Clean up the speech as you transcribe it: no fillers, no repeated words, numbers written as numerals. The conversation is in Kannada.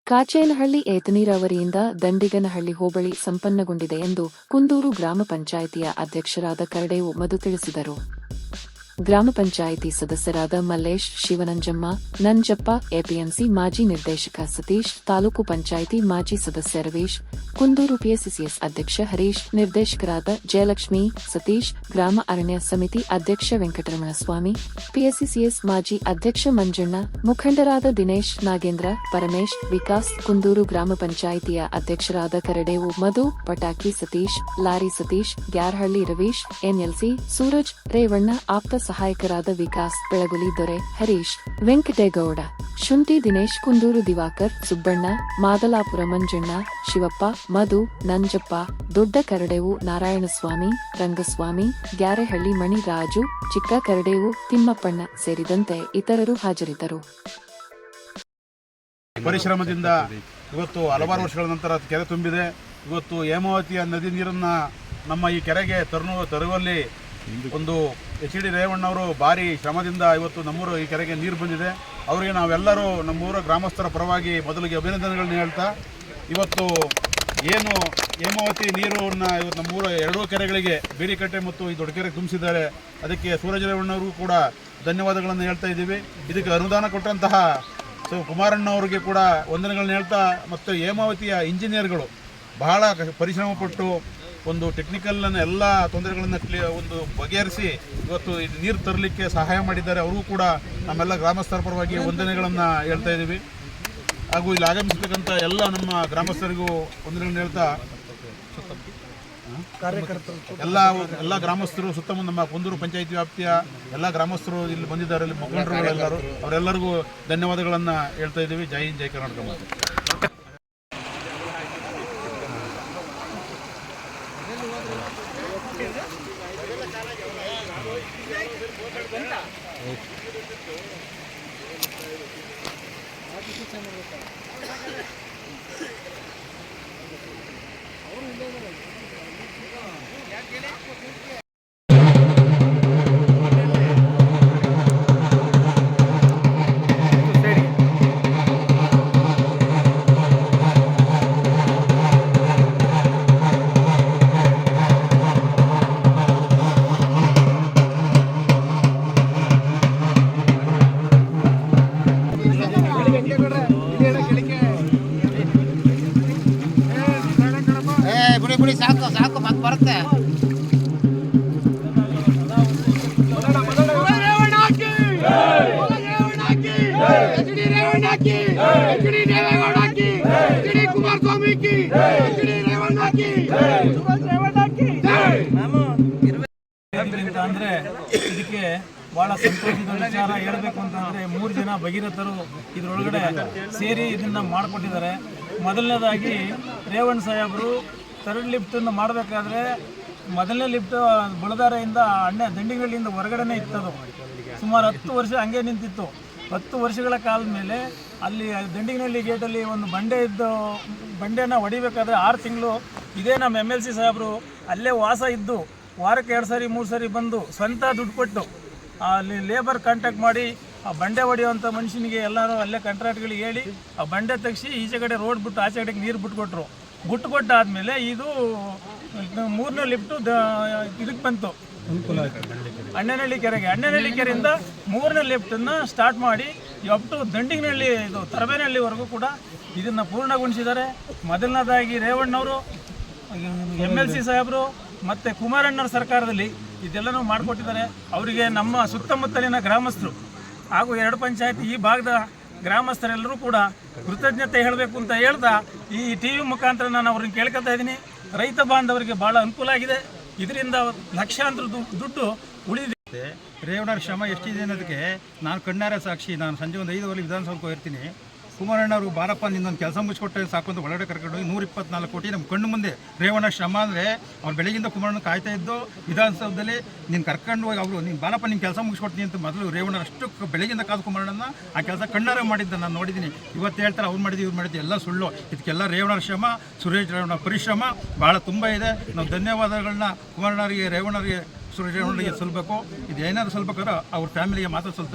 ಕಾಚೇನಹಳ್ಳಿ ಏತನೀರಾವರಿಯಿಂದ ದಂಡಿಗನಹಳ್ಳಿ ಹೋಬಳಿ ಸಂಪನ್ನಗೊಂಡಿದೆ ಎಂದು ಕುಂದೂರು ಗ್ರಾಮ ಪಂಚಾಯಿತಿಯ ಅಧ್ಯಕ್ಷರಾದ ಕರಡೇವು ಮಧು ತಿಳಿಸಿದರು. ಗ್ರಾಮ ಪಂಚಾಯಿತಿ ಸದಸ್ಯರಾದ ಮಲ್ಲೇಶ್, ಶಿವನಂಜಮ್ಮ, ನಂಜಪ್ಪ, ಎಪಿಎಂಸಿ ಮಾಜಿ ನಿರ್ದೇಶಕ ಸತೀಶ್, ತಾಲೂಕು ಪಂಚಾಯಿತಿ ಮಾಜಿ ಸದಸ್ಯ ರವೀಶ್, ಕುಂದೂರು ಪಿಎಸ್ಸಿಎಸ್ ಅಧ್ಯಕ್ಷ ಹರೀಶ್, ನಿರ್ದೇಶಕರಾದ ಜಯಲಕ್ಷ್ಮಿ, ಸತೀಶ್, ಗ್ರಾಮ ಅರಣ್ಯ ಸಮಿತಿ ಅಧ್ಯಕ್ಷ ವೆಂಕಟರಮಣಸ್ವಾಮಿ, ಪಿಎಸ್ಸಿಎಸ್ ಮಾಜಿ ಅಧ್ಯಕ್ಷ ಮಂಜಣ್ಣ, ಮುಖಂಡರಾದ ದಿನೇಶ್, ನಾಗೇಂದ್ರ, ಪರಮೇಶ್, ವಿಕಾಸ್, ಕುಂದೂರು ಗ್ರಾಮ ಪಂಚಾಯಿತಿಯ ಅಧ್ಯಕ್ಷರಾದ ಕರಡೇವು ಮಧು, ಪಟಾಕಿ ಸತೀಶ್, ಲಾರಿ ಸತೀಶ್, ಗ್ಯಾರಹಳ್ಳಿ ರವೀಶ್, ಎನ್ಎಲ್ಸಿ ಸೂರಜ್, ರೇವಣ್ಣ, ಆಪ್ತ ಸಹಾಯಕರಾದ ವಿಕಾಸ್, ಬೆಳಗುಲಿ ದೊರೆ, ಹರೀಶ್, ವೆಂಕಟೇಗೌಡ, ಶುಂಠಿ ದಿನೇಶ್, ಕುಂದೂರು ದಿವಾಕರ್, ಸುಬ್ಬಣ್ಣ, ಮಾದಲಾಪುರ ಮಂಜಣ್ಣ, ಶಿವಪ್ಪ, ಮಧು, ನಂಜಪ್ಪ, ದೊಡ್ಡ ಕರಡೇವು ನಾರಾಯಣಸ್ವಾಮಿ, ರಂಗಸ್ವಾಮಿ, ಗ್ಯಾರೆಹಳ್ಳಿ ಮಣಿ, ರಾಜು, ಚಿಕ್ಕ ಕರಡೇವು ತಿಮ್ಮಪ್ಪಣ್ಣ ಸೇರಿದಂತೆ ಇತರರು ಹಾಜರಿದ್ದರು. ಪರಿಶ್ರಮದಿಂದ ಇವತ್ತು ಹಲವಾರು ವರ್ಷಗಳ ನಂತರ ಕೆರೆ ತುಂಬಿದೆ. ಇವತ್ತು ಹೇಮಾವತಿಯ ನದಿ ನೀರನ್ನ ನಮ್ಮ ಈ ಕೆರೆಗೆ ತರುವಲ್ಲಿ ಒಂದು ಎಚ್.ಡಿ. ರೇವಣ್ಣವರು ಭಾರಿ ಶ್ರಮದಿಂದ ಇವತ್ತು ನಮ್ಮೂರು ಈ ಕೆರೆಗೆ ನೀರು ಬಂದಿದೆ. ಅವರಿಗೆ ನಾವೆಲ್ಲರೂ ನಮ್ಮೂರ ಗ್ರಾಮಸ್ಥರ ಪರವಾಗಿ ಮೊದಲಿಗೆ ಅಭಿನಂದನೆಗಳನ್ನ ಹೇಳ್ತಾ, ಇವತ್ತು ಏನು ಹೇಮಾವತಿ ನೀರನ್ನು ಇವತ್ತು ನಮ್ಮೂರ ಎರಡೂ ಕೆರೆಗಳಿಗೆ ಬೇರಿಕಟ್ಟೆ ಮತ್ತು ಈ ದೊಡ್ಡ ಕೆರೆಗೆ ತುಂಬಿಸಿದ್ದಾರೆ. ಅದಕ್ಕೆ ಸೂರಜ್ ರೇವಣ್ಣವ್ರಿಗೂ ಕೂಡ ಧನ್ಯವಾದಗಳನ್ನು ಹೇಳ್ತಾ ಇದ್ದೀವಿ. ಇದಕ್ಕೆ ಅನುದಾನ ಕೊಟ್ಟಂತಹ ಕುಮಾರಣ್ಣವ್ರಿಗೆ ಕೂಡ ವಂದನೆಗಳನ್ನ ಹೇಳ್ತಾ, ಮತ್ತು ಹೇಮಾವತಿಯ ಇಂಜಿನಿಯರ್ಗಳು ಬಹಳ ಪರಿಶ್ರಮಪಟ್ಟು ಒಂದು ಟೆಕ್ನಿಕಲ್ ಎಲ್ಲ ತೊಂದರೆಗಳನ್ನು ಒಂದು ಬಗೆಹರಿಸಿ ಇವತ್ತು ನೀರು ತರಲಿಕ್ಕೆ ಸಹಾಯ ಮಾಡಿದ್ದಾರೆ. ಅವರಿಗೂ ಕೂಡ ನಮ್ಮೆಲ್ಲ ಗ್ರಾಮಸ್ಥರ ಪರವಾಗಿ ವಂದನೆಗಳನ್ನು ಹೇಳ್ತಾ ಇದ್ದೀವಿ. ಹಾಗೂ ಇಲ್ಲಿ ಆಗಮಿಸತಕ್ಕಂಥ ಎಲ್ಲ ನಮ್ಮ ಗ್ರಾಮಸ್ಥರಿಗೂ ವಂದನೆಗಳನ್ನು ಹೇಳ್ತಾ, ಎಲ್ಲ ಗ್ರಾಮಸ್ಥರು ಸುತ್ತಮುತ್ತ ನಮ್ಮ ಕುಂದೂರು ಪಂಚಾಯಿತಿ ವ್ಯಾಪ್ತಿಯ ಎಲ್ಲ ಗ್ರಾಮಸ್ಥರು ಇಲ್ಲಿ ಬಂದಿದ್ದಾರೆ, ಇಲ್ಲಿ ಮುಖಂಡರುಗಳೆಲ್ಲರೂ, ಅವರೆಲ್ಲರಿಗೂ ಧನ್ಯವಾದಗಳನ್ನು ಹೇಳ್ತಾ ಇದ್ದೀವಿ. ಜೈ ಹಿಂದ್, ಜೈ ಕರ್ನಾಟಕ. ಬಿಡಿ ಸಾಕು ಸಾಕು ಮತ್ತೆ ಬರುತ್ತೆ. ಅಂದ್ರೆ ಇದಕ್ಕೆ ಬಹಳ ಸಂತೋಷದ ವಿಚಾರ ಹೇಳಬೇಕು ಅಂತಂದ್ರೆ 3 ಜನ ಭಗೀರಥರು ಇದರೊಳಗಡೆ ಸೇರಿ ಇದನ್ನ ಮಾಡಿಕೊಟ್ಟಿದ್ದಾರೆ. ಮೊದಲನೇದಾಗಿ ರೇವಣ್ಣ ಸಾಹೇಬರು ಥರ್ಡ್ ಲಿಫ್ಟನ್ನು ಮಾಡಬೇಕಾದ್ರೆ ಮೊದಲನೇ ಲಿಫ್ಟ್ ಬಳದಾರೆಯಿಂದ ದಂಡಿಗಳಿಂದ ಹೊರಗಡೆನೇ ಇತ್ತದು. ಸುಮಾರು 10 ವರ್ಷ ಹಂಗೆ ನಿಂತಿತ್ತು. 10 ವರ್ಷಗಳ ಕಾಲದ ಮೇಲೆ ಅಲ್ಲಿ ದಂಡಿಗನಹಳ್ಳಿ ಗೇಟಲ್ಲಿ ಒಂದು ಬಂಡೆನ ಹೊಡಿಬೇಕಾದ್ರೆ 6 ತಿಂಗಳು ಇದೇ ನಮ್ಮ MLC ಸಾಹೇಬರು ಅಲ್ಲೇ ವಾಸ ಇದ್ದು ವಾರಕ್ಕೆ 2 ಸರಿ 3 ಸರಿ ಬಂದು ಸ್ವಂತ ದುಡ್ಡು ಕೊಟ್ಟು ಅಲ್ಲಿ ಲೇಬರ್ ಕಾಂಟ್ಯಾಕ್ಟ್ ಮಾಡಿ ಆ ಬಂಡೆ ಹೊಡೆಯುವಂಥ ಮನುಷ್ಯನಿಗೆ ಎಲ್ಲರೂ ಅಲ್ಲೇ ಕಾಂಟ್ರಾಕ್ಟ್ಗಳಿಗೆ ಹೇಳಿ ಆ ಬಂಡೆ ತೆಗೆಸಿ ಈಚೆ ಕಡೆ ರೋಡ್ ಬಿಟ್ಟು ಆಚೆ ಕಡೆಗೆ ನೀರು ಬಿಟ್ಟುಕೊಟ್ರು. ಬಿಟ್ಟುಕೊಟ್ಟಾದಮೇಲೆ ಇದು 3ನೇ ಲಿಫ್ಟು ಇದಕ್ಕೆ ಬಂತು ಅಣ್ಣನಹಳ್ಳಿ ಕೆರೆಗೆ. ಅಣ್ಣನಹಳ್ಳಿ ಕೆರೆಯಿಂದ 3ನೇ ಲಿಫ್ಟನ್ನು ಸ್ಟಾರ್ಟ್ ಮಾಡಿ ಅಪ್ ಟು ದಂಡಿಗನಹಳ್ಳಿ ಇದು ತರಬೇನಹಳ್ಳಿವರೆಗೂ ಕೂಡ ಇದನ್ನು ಪೂರ್ಣಗೊಳಿಸಿದ್ದಾರೆ. ಮೊದಲನೇದಾಗಿ ರೇವಣ್ಣವರು, MLC ಸಾಹೇಬರು ಮತ್ತು ಕುಮಾರಣ್ಣವ್ರ ಸರ್ಕಾರದಲ್ಲಿ ಇದೆಲ್ಲನೂ ಮಾಡಿಕೊಟ್ಟಿದ್ದಾರೆ. ಅವರಿಗೆ ನಮ್ಮ ಸುತ್ತಮುತ್ತಲಿನ ಗ್ರಾಮಸ್ಥರು ಹಾಗೂ 2 ಪಂಚಾಯತಿ ಈ ಭಾಗದ ಗ್ರಾಮಸ್ಥರೆಲ್ಲರೂ ಕೂಡ ಕೃತಜ್ಞತೆ ಹೇಳಬೇಕು ಅಂತ ಹೇಳ್ತಾ ಈ TV ಮುಖಾಂತರ ನಾನು ಅವ್ರನ್ನ ಕೇಳ್ಕೊತಾ ಇದ್ದೀನಿ. ರೈತ ಬಾಂಧವರಿಗೆ ಭಾಳ ಅನುಕೂಲ ಆಗಿದೆ. ಇದರಿಂದ ಲಕ್ಷಾಂತರ ದುಡ್ಡು ಉಳಿದಿದೆ. ರೇವಣ್ಣರ ಶ್ರಮ ಎಷ್ಟಿದೆ ಅನ್ನೋದಕ್ಕೆ ನಾನು ಕಣ್ಣಾರೆ ಸಾಕ್ಷಿ. ನಾನು ಸಂಜೆ ಒಂದು 5 ವಿಧಾನಸೌಧಕ್ಕೆ ಹೋಗಿರ್ತೀನಿ. ಕುಮಾರಣ್ಣವರು ಬಾರಪ್ಪ ನಿನ್ನೊಂದು ಕೆಲಸ ಮುಚ್ಚಿಕೊಟ್ಟರೆ ಸಾಕು ಅಂತ ಒಳಗಡೆ ಕರ್ಕೊಂಡು 124 ಕೋಟಿ ನಮ್ಮ ಕಣ್ಣು ಮುಂದೆ ರೇವಣ್ಣ ಶ್ರಮ ಅಂದರೆ ಅವ್ರು ಬೆಳಗಿಂದ ಕುಮಾರಣ್ಣ ಕಾಯ್ತಾ ಇದ್ದು ವಿಧಾನಸೌಧದಲ್ಲಿ ನೀನು ಕರ್ಕೊಂಡು ಹೋಗಿ ಅವರು ನೀನು ಬಾರಪ್ಪ ನಿಮ್ಮ ಕೆಲಸ ಮುಗಿಸ್ಕೊಡ್ತೀನಿ ಅಂತ ಮೊದಲು ರೇವಣ್ಣ ಅಷ್ಟು ಬೆಳಗಿಂದ ಕಾದು ಕುಮಾರಣ್ಣನ ಆ ಕೆಲಸ ಕಣ್ಣಾರೆ ಮಾಡಿದ್ದ ನಾನು ನೋಡಿದ್ದೀನಿ. ಇವತ್ತು ಹೇಳ್ತಾರೆ ಅವ್ರು ಮಾಡಿದ್ದು ಇವ್ರು ಮಾಡಿದ್ದು ಎಲ್ಲ ಸುಳ್ಳು. ಇದಕ್ಕೆಲ್ಲ ರೇವಣ್ಣರ ಶ್ರಮ, ಸುರೇಶ್ ರೇವಣ್ಣ ಪರಿಶ್ರಮ ಭಾಳ ತುಂಬ ಇದೆ. ನಾವು ಧನ್ಯವಾದಗಳನ್ನ ಕುಮಾರಣ್ಣರಿಗೆ, ರೇವಣ್ಣರಿಗೆ, ಸುರೇಶ್ ರೇವಣ್ಣರಿಗೆ ಸಲ್ಲಬೇಕು. ಇದು ಏನಾದರೂ ಸಲ್ಬೇಕಾದ್ರೆ ಅವ್ರ ಫ್ಯಾಮಿಲಿಗೆ ಮಾತ್ರ ಸಲ್ತದೆ.